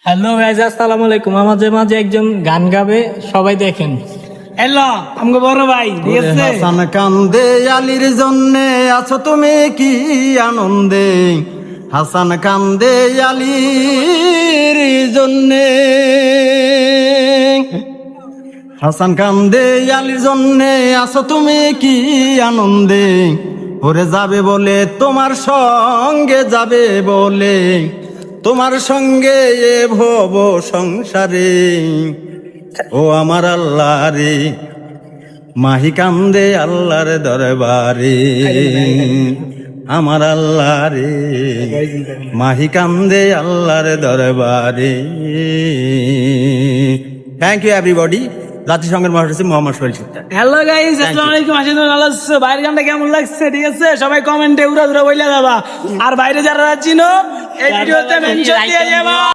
Hello guys, আসসালামু আলাইকুম। আমাদের মাঝে একজন গান গাবে, সবাই দেখেন। হ্যালো, আমগো বড় ভাই, ঠিক আছে? হাসান কান্দে আলীর জন্যে আছো তুমি কি আনন্দে, হাসান কান্দে আলীর জন্যে, হাসান কান্দে আলীর জন্যে আছো তুমি কি আনন্দে, ওরে যাবে বলে তোমার সঙ্গে যাবে বলে, তোমার সঙ্গে এ ভব সংসারে, ও আমার আল্লাহ রে, মাহি কান্দে আল্লাহর দরবারে, আমার আল্লাহ রে, মাহি কান্দে আল্লাহর দরবারে। Thank you everybody. জাতিসংঘের মহাসচিব মোহাম্মদ শরীফ। হ্যালো গাইজ, আসসালামু আলাইকুম। আশিস ভালো আছো? বাইরের গানটা কেমন লাগছে? ঠিক আছে, সবাই কমেন্টে উড়া উড়া বইলা যাবা। আর বাইরে যারা চিনো, এই ভিডিওতে মেনশন দিয়ে যাবা।